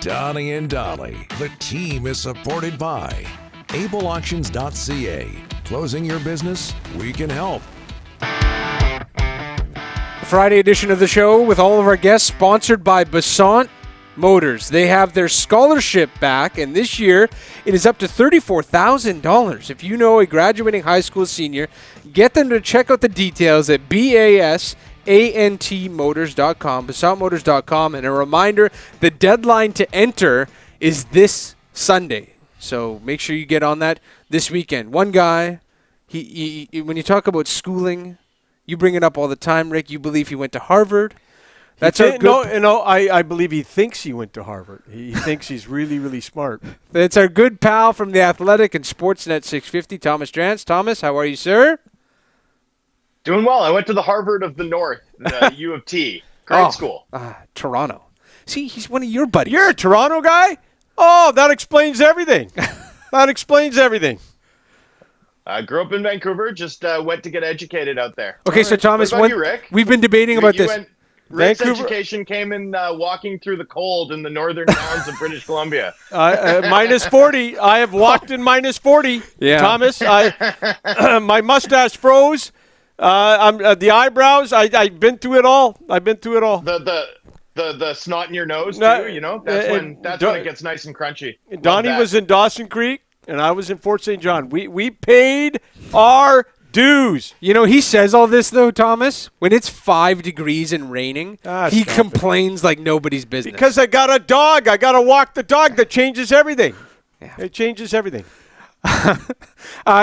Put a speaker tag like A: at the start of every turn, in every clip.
A: Donnie and Dolly. The team is supported by ableauctions.ca. Closing your business? We can help.
B: Friday edition of the show with all of our guests, sponsored by Basant Motors. They have their scholarship back, and this year it is up to $34,000. If you know a graduating high school senior, get them to check out the details at basantmotors.com, basantmotors.com. And a reminder, the deadline to enter is this Sunday. So make sure you get on that this weekend. One guy, he when you talk about schooling, you bring it up all the time, Rick. You believe he went to Harvard. That's
C: I believe he thinks he went to Harvard. He thinks he's really, really smart.
B: That's our good pal from the Athletic and Sportsnet 650, Thomas Drance. Thomas, how are you, sir?
D: Doing well. I went to the Harvard of the North, the U of T. Great school.
B: Toronto. See, he's one of your buddies.
C: You're a Toronto guy? Oh, that explains everything. That explains everything.
D: I grew up in Vancouver, just went to get educated out there.
B: Okay, so Thomas,
D: what about you, Rick?
B: We've been debating about this.
D: Rick's education came in walking through the cold in the northern towns of British Columbia.
C: Minus 40. I have walked in minus 40. Yeah. Thomas, my mustache froze. The eyebrows. I've been through it all.
D: The snot in your nose too. You know, that's when it gets nice and crunchy.
C: Donnie was in Dawson Creek, and I was in Fort St. John. We paid our dues.
B: You know, he says all this, though, Thomas. When it's 5 degrees and raining, he complains like nobody's business.
C: Because I got a dog. I got to walk the dog. That changes everything. Yeah. It changes everything.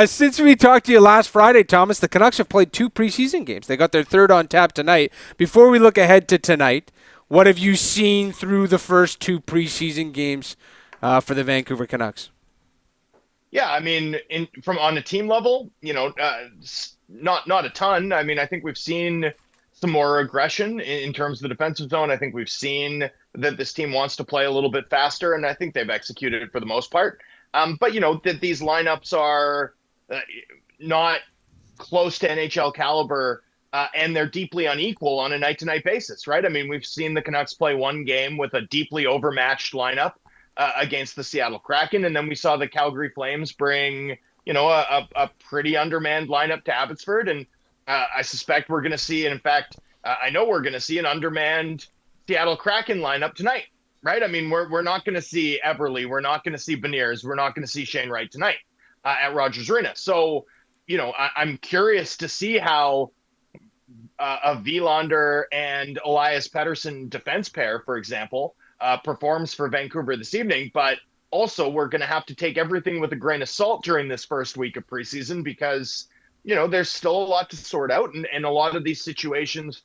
B: Since we talked to you last Friday, Thomas, the Canucks have played 2 preseason games. They got their third on tap tonight. Before we look ahead to tonight, what have you seen through the first 2 preseason games for the Vancouver Canucks?
D: Yeah, I mean, on a team level, you know, not a ton. I mean, I think we've seen some more aggression in terms of the defensive zone. I think we've seen that this team wants to play a little bit faster, and I think they've executed it for the most part. But, you know, that these lineups are not close to NHL caliber, and they're deeply unequal on a night-to-night basis, right? I mean, we've seen the Canucks play one game with a deeply overmatched lineup against the Seattle Kraken, and then we saw the Calgary Flames bring, you know, a pretty undermanned lineup to Abbotsford, and I suspect we're going to see, and in fact, I know we're going to see an undermanned Seattle Kraken lineup tonight, right? I mean, we're not going to see Eberle, we're not going to see Beniers, we're not going to see Shane Wright tonight at Rogers Arena. So, you know, I'm curious to see how a Wilander and Elias Pettersson defense pair, for example, performs for Vancouver this evening, but also we're going to have to take everything with a grain of salt during this first week of preseason because, you know, there's still a lot to sort out, and a lot of these situations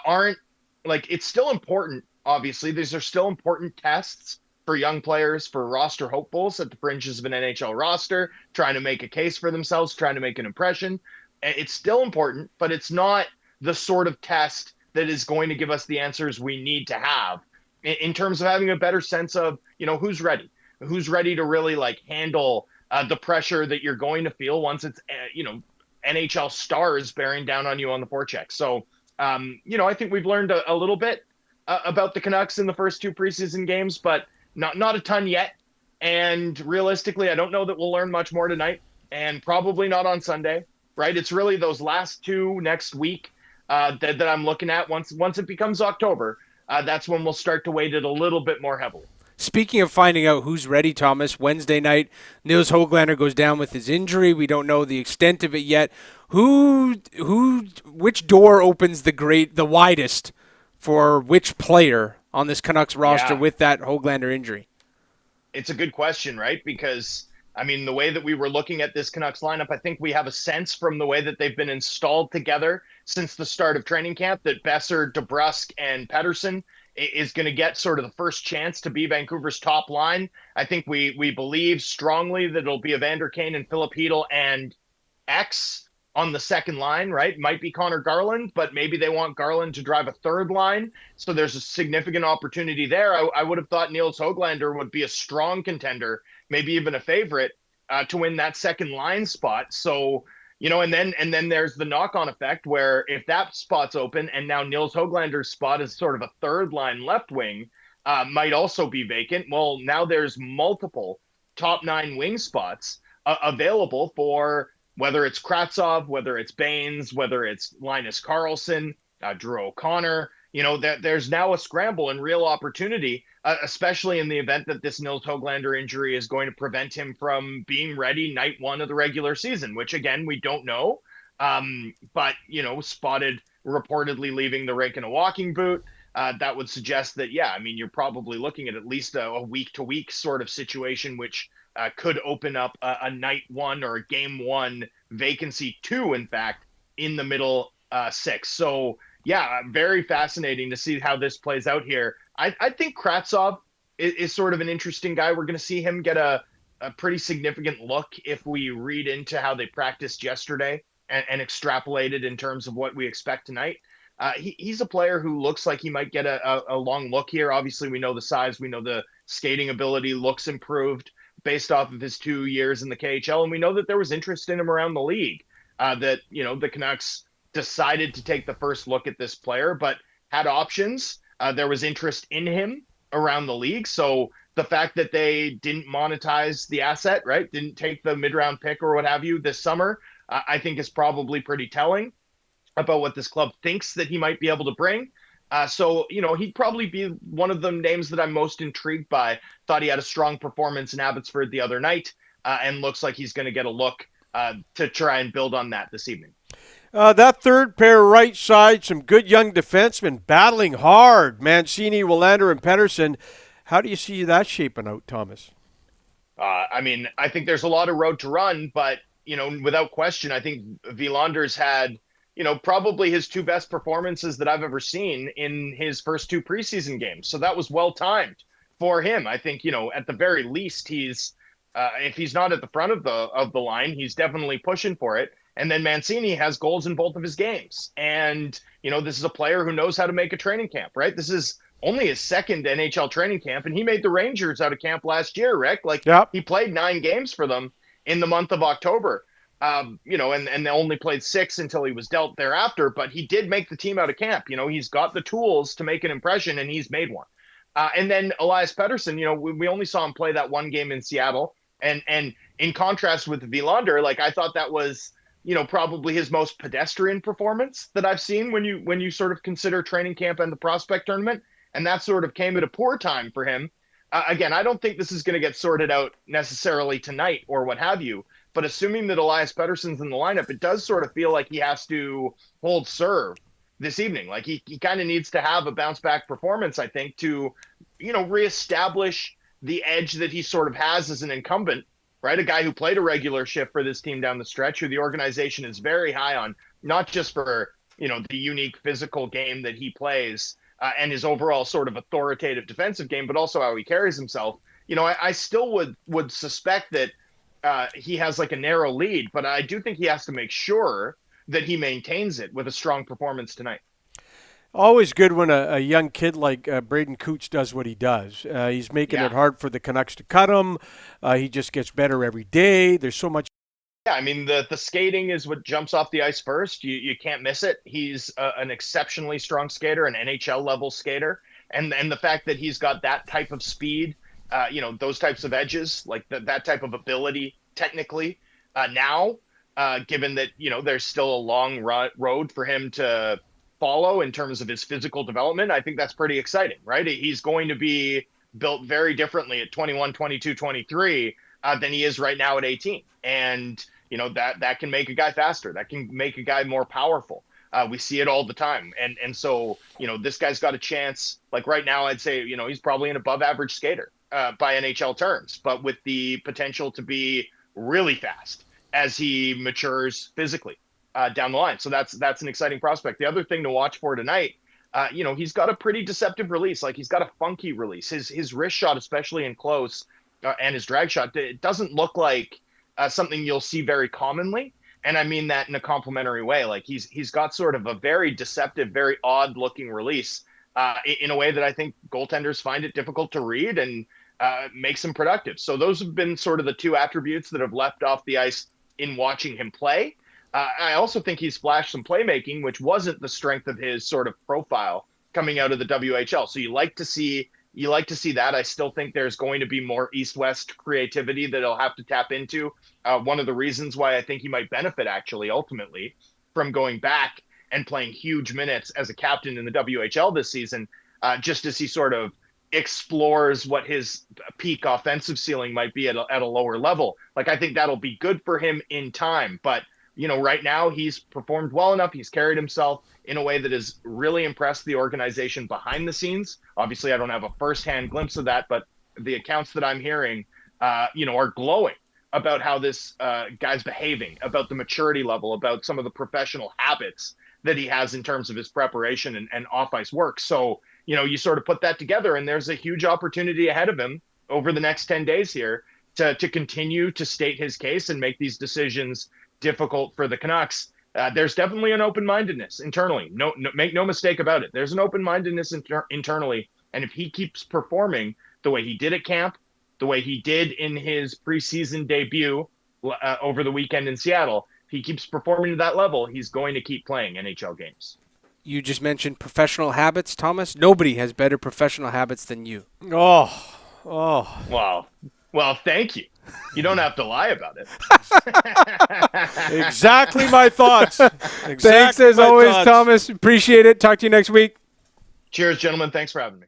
D: aren't, like, it's still important, obviously. These are still important tests for young players, for roster hopefuls at the fringes of an NHL roster, trying to make a case for themselves, trying to make an impression. It's still important, but it's not the sort of test that is going to give us the answers we need to have in terms of having a better sense of, you know, who's ready to really like handle the pressure that you're going to feel once it's, you know, NHL stars bearing down on you on the forecheck. So, you know, I think we've learned a little bit about the Canucks in the first 2 preseason games, but not a ton yet. And realistically, I don't know that we'll learn much more tonight, and probably not on Sunday, right? It's really those last 2 next week that I'm looking at. Once it becomes October, that's when we'll start to weight it a little bit more heavily.
B: Speaking of finding out who's ready, Thomas, Wednesday night, Nils Hoglander goes down with his injury. We don't know the extent of it yet. Which door opens the widest for which player on this Canucks roster with that Hoglander injury?
D: It's a good question, right? Because, I mean, the way that we were looking at this Canucks lineup, I think we have a sense from the way that they've been installed together since the start of training camp that Besser, DeBrusk, and Pettersson is going to get sort of the first chance to be Vancouver's top line. I think we believe strongly that it'll be Evander Kane and Philip Hedl and X on the second line, right? Might be Connor Garland, but maybe they want Garland to drive a third line. So there's a significant opportunity there. I would have thought Nils Hoglander would be a strong contender, maybe even a favorite to win that second line spot. So, you know, and then there's the knock-on effect where if that spot's open and now Nils Hoglander's spot is sort of a third line left wing, might also be vacant. Well, now there's multiple top 9 wing spots available for whether it's Kravtsov, whether it's Baines, whether it's Linus Karlsson, Drew O'Connor. There's now a scramble and real opportunity, especially in the event that this Nils Hoglander injury is going to prevent him from being ready night 1 of the regular season, which, again, we don't know. But, spotted reportedly leaving the rink in a walking boot. That would suggest that, you're probably looking at least a week-to-week sort of situation, which could open up a night 1 or a game 1 vacancy 2, in fact, in the middle 6. So, very fascinating to see how this plays out here. I think Kravtsov is sort of an interesting guy. We're going to see him get a pretty significant look if we read into how they practiced yesterday and extrapolated in terms of what we expect tonight. He's a player who looks like he might get a long look here. Obviously, we know the size. We know the skating ability looks improved based off of his 2 years in the KHL. And we know that there was interest in him around the league, that, the Canucks decided to take the first look at this player, but had options. There was interest in him around the league. So the fact that they didn't monetize the asset, right, didn't take the mid-round pick or what have you this summer, I think is probably pretty telling about what this club thinks that he might be able to bring. So, he'd probably be one of the names that I'm most intrigued by. Thought he had a strong performance in Abbotsford the other night, and looks like he's going to get a look to try and build on that this evening.
C: That third pair right side, some good young defensemen battling hard. Mancini, Willander, and Pettersson. How do you see that shaping out, Thomas?
D: I think there's a lot of road to run, but, without question, I think Wilander's had, probably his 2 best performances that I've ever seen in his first 2 preseason games. So that was well timed for him. I think, at the very least, he's if he's not at the front of the line, he's definitely pushing for it. And then Mancini has goals in both of his games. And, this is a player who knows how to make a training camp, right? This is only his second NHL training camp, and he made the Rangers out of camp last year, Rick. He played 9 games for them in the month of October. And they only played 6 until he was dealt thereafter, but he did make the team out of camp. He's got the tools to make an impression, and he's made one. And then Elias Pettersson, we only saw him play that 1 game in Seattle. And in contrast with Willander, I thought that was, probably his most pedestrian performance that I've seen when you sort of consider training camp and the prospect tournament. And that sort of came at a poor time for him. Again, I don't think this is going to get sorted out necessarily tonight or what have you. But assuming that Elias Pettersson's in the lineup, it does sort of feel like he has to hold serve this evening. He kind of needs to have a bounce back performance, I think, to, reestablish the edge that he sort of has as an incumbent, right? A guy who played a regular shift for this team down the stretch, who the organization is very high on, not just for, the unique physical game that he plays and his overall sort of authoritative defensive game, but also how he carries himself. I still would suspect that he has a narrow lead, but I do think he has to make sure that he maintains it with a strong performance tonight.
C: Always good when a young kid like Braeden Cootes does what he does. He's making it hard for the Canucks to cut him. He just gets better every day. There's so much.
D: Yeah, the skating is what jumps off the ice first. You can't miss it. He's an exceptionally strong skater, an NHL level skater. And the fact that he's got that type of speed, those types of edges, that type of ability technically now, given that, there's still a long road for him to follow in terms of his physical development, I think that's pretty exciting, right? He's going to be built very differently at 21, 22, 23 than he is right now at 18. And, that can make a guy faster. That can make a guy more powerful. We see it all the time. And so, this guy's got a chance. Right now, I'd say, he's probably an above average skater by NHL terms, but with the potential to be really fast as he matures physically down the line. So that's an exciting prospect. The other thing to watch for tonight, he's got a pretty deceptive release. He's got a funky release. His wrist shot, especially in close, and his drag shot, it doesn't look like something you'll see very commonly. And I mean that in a complimentary way. He's got sort of a very deceptive, very odd looking release in a way that I think goaltenders find it difficult to read and makes him productive. So those have been sort of the 2 attributes that have left off the ice in watching him play. I also think he's flashed some playmaking, which wasn't the strength of his sort of profile coming out of the WHL. So you like to see, You like to see that. I still think there's going to be more East-West creativity that he'll have to tap into. One of the reasons why I think he might benefit, actually, ultimately, from going back and playing huge minutes as a captain in the WHL this season, just as he sort of explores what his peak offensive ceiling might be at a lower level. Like, I think that'll be good for him in time. But, you know, right now he's performed well enough. He's carried himself in a way that has really impressed the organization behind the scenes. Obviously, I don't have a firsthand glimpse of that, but the accounts that I'm hearing, are glowing about how this guy's behaving, about the maturity level, about some of the professional habits that he has in terms of his preparation and off-ice work. So, you sort of put that together, and there's a huge opportunity ahead of him over the next 10 days here to continue to state his case and make these decisions difficult for the Canucks. There's definitely an open-mindedness internally. No, make no mistake about it. There's an open-mindedness internally, and if he keeps performing the way he did at camp, the way he did in his preseason debut over the weekend in Seattle, if he keeps performing to that level, he's going to keep playing NHL games.
B: You just mentioned professional habits, Thomas. Nobody has better professional habits than you.
C: Oh.
D: Wow. Well, thank you. You don't have to lie about it.
C: Exactly my thoughts.
B: Thanks as always, Thomas. Appreciate it. Talk to you next week.
D: Cheers, gentlemen. Thanks for having me.